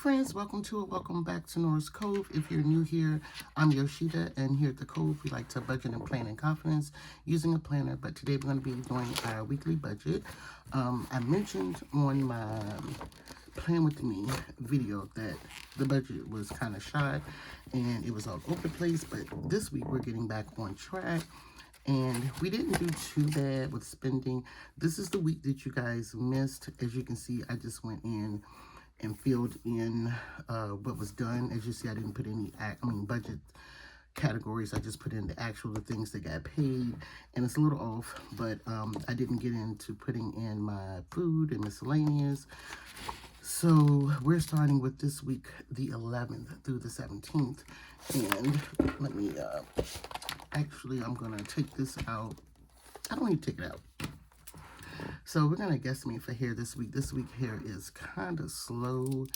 friends, welcome back to Noras Cove. If you're new here, I'm Yoshida, and here at the Cove we like to budget and plan in confidence using a planner. But today we're going to be doing our weekly budget. I mentioned on my Plan With Me video that the budget was kind of shot and it was all over the place, but this week we're getting back on track. And we didn't do too bad with spending. This is the week that you guys missed. As you can see, I just went in and filled in what was done. As you see, I didn't put any budget categories. I just put in the things that got paid, and it's a little off, but I didn't get into putting in my food and miscellaneous. So we're starting with this week, the 11th through the 17th, and let me actually, I'm gonna take this out. I don't need to take it out. So we're gonna guesstimate for hair this week. This week hair is kind of slow.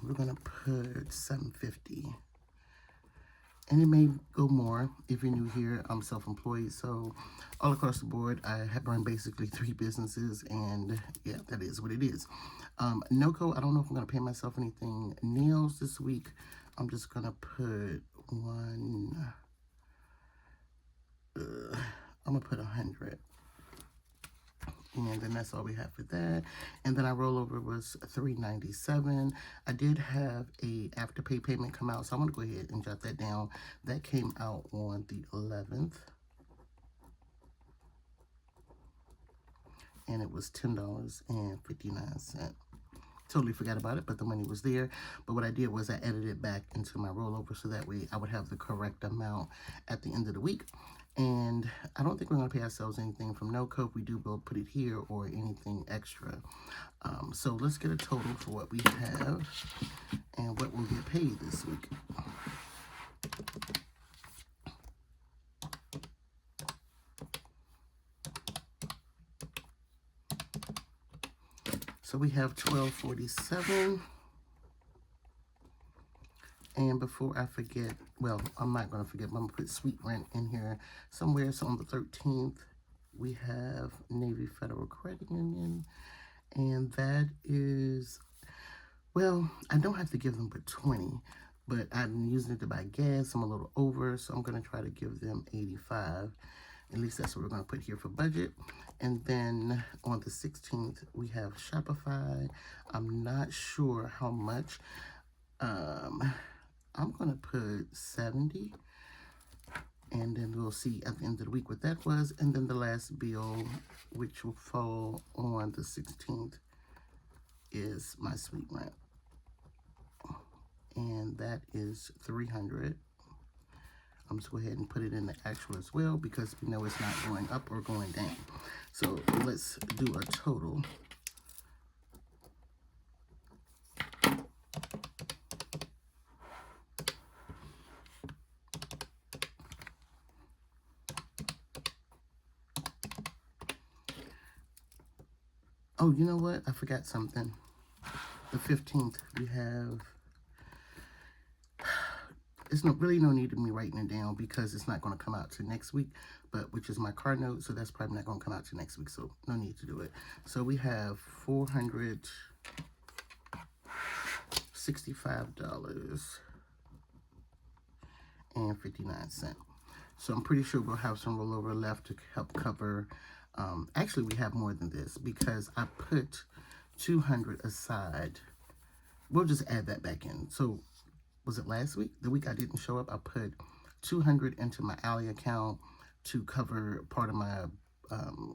We're gonna put $750, and it may go more if you're new here. I'm self-employed, so all across the board, I have run basically 3 businesses, and yeah, that is what it is. NoCo, I don't know if I'm gonna pay myself anything. Nails this week, I'm just gonna put one. I'm gonna put 100. And then that's all we have for that. And then our rollover was $397. I did have a afterpay payment come out, so I'm gonna go ahead and jot that down. That came out on the 11th, and it was $10.59. Totally forgot about it, but the money was there. But what I did was I edited it back into my rollover, so that way I would have the correct amount at the end of the week. And I don't think we're going to pay ourselves anything from NoCo. If we do, we'll put it here or anything extra. So let's get a total for what we have and what will get paid this week. So we have $12.47. And before I forget, well, I'm not going to forget, but I'm going to put sweet rent in here somewhere. So on the 13th, we have Navy Federal Credit Union. And that is, well, I don't have to give them but 20, but I'm using it to buy gas. I'm a little over, so I'm going to try to give them 85. At least that's what we're going to put here for budget. And then on the 16th, we have Shopify. I'm not sure how much. I'm going to put 70, and then we'll see at the end of the week what that was. And then the last bill, which will fall on the 16th, is my sweet rent. And that is $300. I'm just go ahead and put it in the actual as well, because we know it's not going up or going down. So let's do a total. Oh, you know what? I forgot something. The 15th, we have, there's really no need of me writing it down because it's not going to come out to next week, but which is my car note, so that's probably not going to come out to next week, so no need to do it. So we have $465.59. So I'm pretty sure we'll have some rollover left to help cover. Actually, we have more than this because I put 200 aside. We'll just add that back in. So was it last week? The week I didn't show up, I put 200 into my Ally account to cover part of my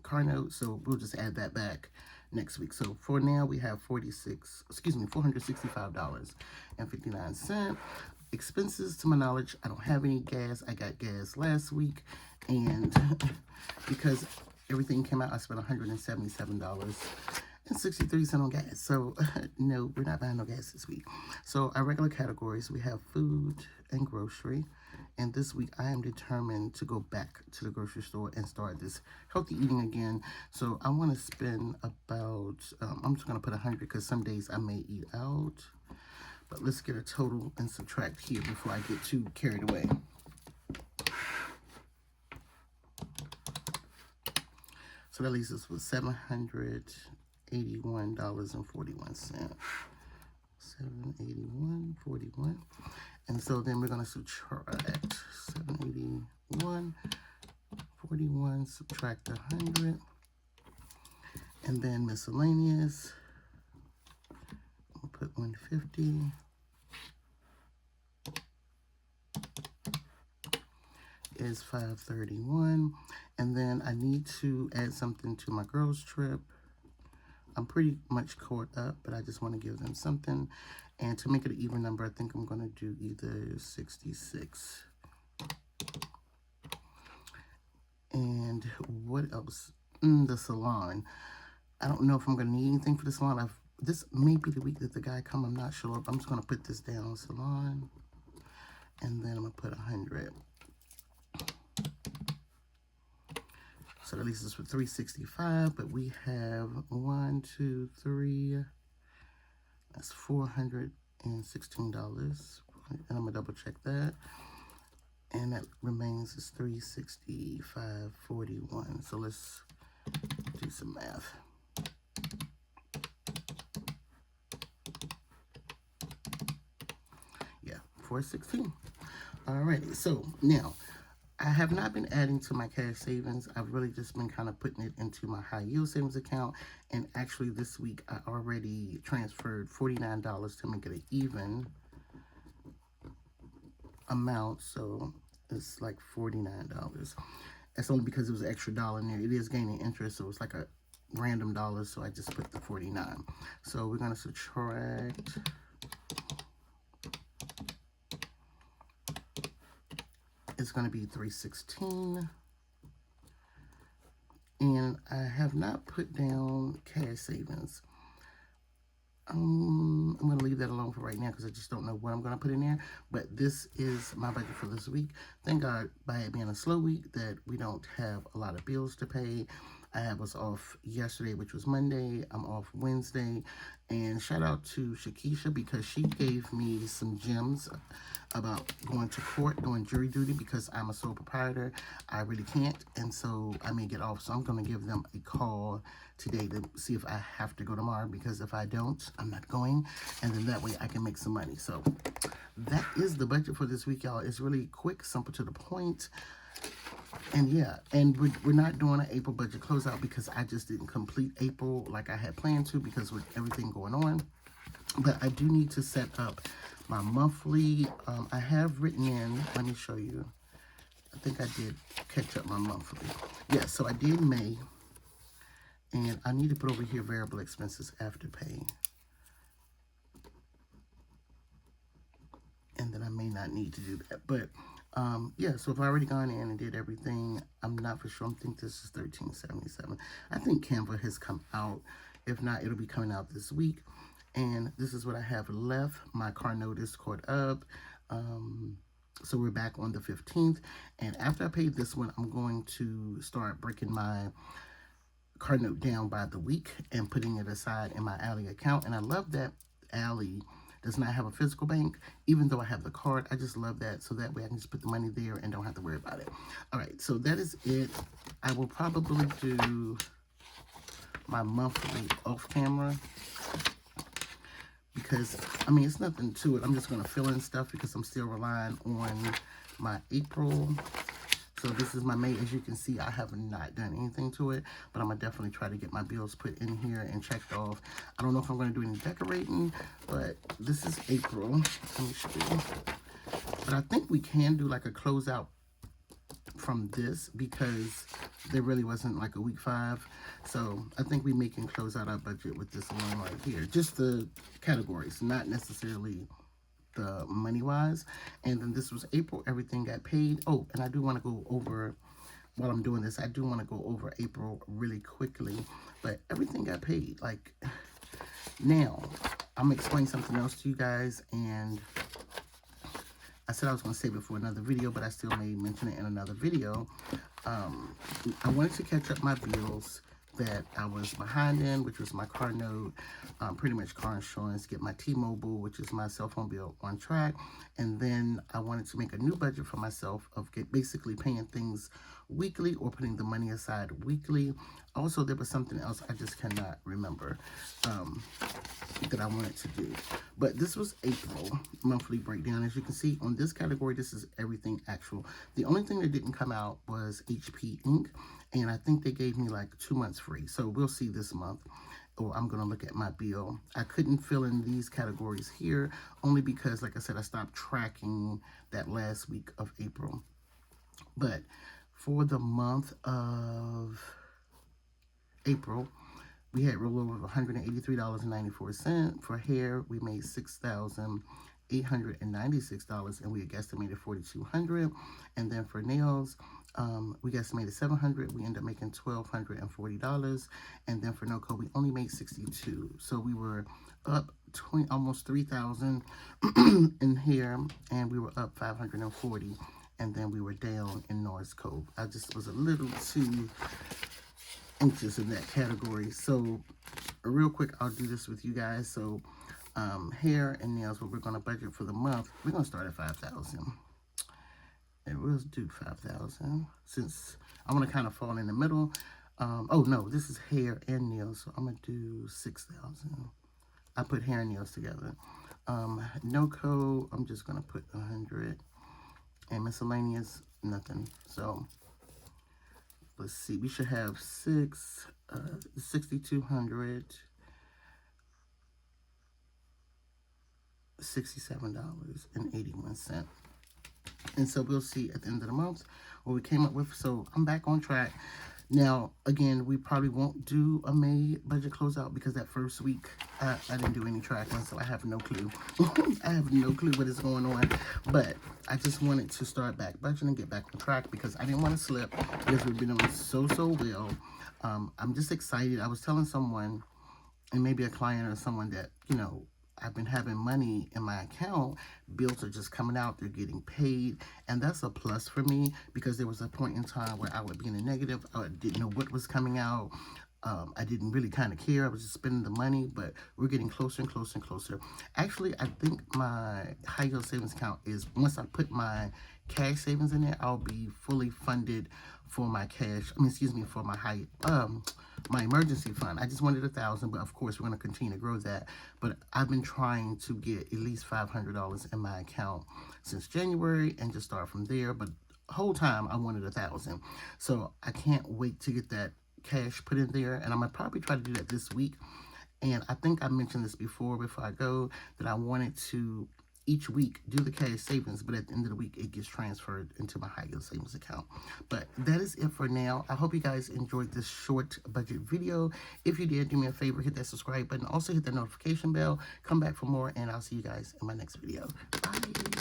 car note. So we'll just add that back next week. So for now, we have $465.59. Expenses, to my knowledge, I don't have any gas. I got gas last week, and because everything came out, I spent $177.63 on gas. So no, we're not buying no gas this week. So our regular categories, we have food and grocery. And this week I am determined to go back to the grocery store and start this healthy eating again. So I want to spend about, I'm just going to put 100 because some days I may eat out. But let's get a total and subtract here before I get too carried away. So that leaves us with $781.41. 781.41. And so then we're going to subtract 781.41, subtract 100, and then miscellaneous, we'll put 150. Is 531. And then I need to add something to my girls trip. I'm pretty much caught up, but I just want to give them something. And to make it an even number, I think I'm going to do either 66. And what else? The salon. I don't know if I'm going to need anything for the salon. This may be the week that the guy come. I'm not sure. I'm just going to put this down, salon. And then I'm going to put 100. So at least it's for $365, but we have 1, 2, 3. That's $416. And I'm gonna double check that. And that remains is $365.41. So let's do some math. Yeah, 416. Alrighty, so now I have not been adding to my cash savings. I've really just been kind of putting it into my high yield savings account. And actually this week I already transferred $49 to make it an even amount. So it's like $49. That's only because it was an extra dollar in there. It is gaining interest, so it's like a random dollar. So I just put the 49. So we're going to subtract. It's going to be 316. And I have not put down cash savings. I'm going to leave that alone for right now because I just don't know what I'm going to put in there. But this is my budget for this week. Thank God, by it being a slow week, that we don't have a lot of bills to pay. I was off yesterday, which was Monday. I'm off Wednesday. And shout out to Shakisha because she gave me some gems about going to court, doing jury duty, because I'm a sole proprietor. I really can't, and so I may get off. So I'm going to give them a call today to see if I have to go tomorrow, because if I don't, I'm not going, and then that way I can make some money. So that is the budget for this week, y'all. It's really quick, simple, to the point. And yeah, and we're not doing an April budget closeout because I just didn't complete April like I had planned to, because with everything going on. But I do need to set up my monthly. I have written in, let me show you. I think I did catch up my monthly. Yeah, so I did May. And I need to put over here variable expenses after pay. And then I may not need to do that. But yeah, so if I already gone in and did everything, I'm not for sure. I think this is $13.77. I think Canva has come out. If not, it'll be coming out this week. And this is what I have left. My car note is caught up. So we're back on the 15th. And after I paid this one, I'm going to start breaking my car note down by the week and putting it aside in my Ally account. And I love that Ally does not have a physical bank, even though I have the card. I just love that, so that way I can just put the money there and don't have to worry about it. All right, so that is it. I will probably do my monthly off camera because, I mean, it's nothing to it. I'm just going to fill in stuff because I'm still relying on my April. So this is my May. As you can see, I have not done anything to it, but I'm going to definitely try to get my bills put in here and checked off. I don't know if I'm going to do any decorating, but this is April. Let me show you. But I think we can do like a closeout from this because there really wasn't like a week 5. So I think we can close out our budget with this one right here. Just the categories, not necessarily the money wise. And then this was April. Everything got paid. Oh, and I do want to go over, while I'm doing this, I do want to go over April really quickly, but everything got paid. Like, now I'm gonna explain something else to you guys, and I said I was going to save it for another video, but I still may mention it in another video. I wanted to catch up my bills that I was behind in, which was my car note, pretty much car insurance, get my T-Mobile, which is my cell phone bill, on track. And then I wanted to make a new budget for myself of basically paying things weekly or putting the money aside weekly. Also, there was something else I just cannot remember that I wanted to do. But this was April monthly breakdown. As you can see on this category, this is everything actual. The only thing that didn't come out was HP ink, and I think they gave me like 2 months free. So we'll see this month. Or I'm going to look at my bill. I couldn't fill in these categories here only because, like I said, I stopped tracking that last week of April. But for the month of April, we had roll over $183.94. For hair, we made $6,896, and we had guesstimated $4,200. And then for nails, we guesstimated $700. We ended up making $1,240. And then for no code, we only made $62. So we were up almost $3,000 in hair, and we were up $540. And then we were down in Noras Cove. I just was a little too anxious in that category. So real quick, I'll do this with you guys. So hair and nails, what we're going to budget for the month, we're going to start at $5,000. And we'll do $5,000 since I want to kind of fall in the middle. Oh no, this is hair and nails, so I'm going to do $6,000. I put hair and nails together. No code, I'm just going to put 100. And miscellaneous, nothing. So let's see, we should have $6,200, $67.81. And so we'll see at the end of the month what we came up with. So I'm back on track. Now, again, we probably won't do a May budget closeout because that first week, I didn't do any tracking, so I have no clue. I have no clue what is going on. But I just wanted to start back budgeting and get back on track because I didn't want to slip because we've been doing so well. I'm just excited. I was telling someone, and maybe a client or someone, that, you know, I've been having money in my account. Bills are just coming out. They're getting paid. And that's a plus for me because there was a point in time where I would be in the negative. I didn't know what was coming out. I didn't really kind of care. I was just spending the money, but we're getting closer and closer and closer. Actually, I think my high yield savings account is, once I put my cash savings in there, I'll be fully funded for my cash, for my my emergency fund. I just wanted $1,000, but of course we're going to continue to grow that. But I've been trying to get at least $500 in my account since January and just start from there. But the whole time I wanted $1,000. So I can't wait to get that cash put in there, and I'm going to probably try to do that this week. And I think I mentioned this before I go, that I wanted to each week do the cash savings, but at the end of the week it gets transferred into my high yield savings account. But that is it for now. I hope you guys enjoyed this short budget video. If you did, do me a favor, hit that subscribe button, also hit that notification bell, come back for more, and I'll see you guys in my next video. Bye.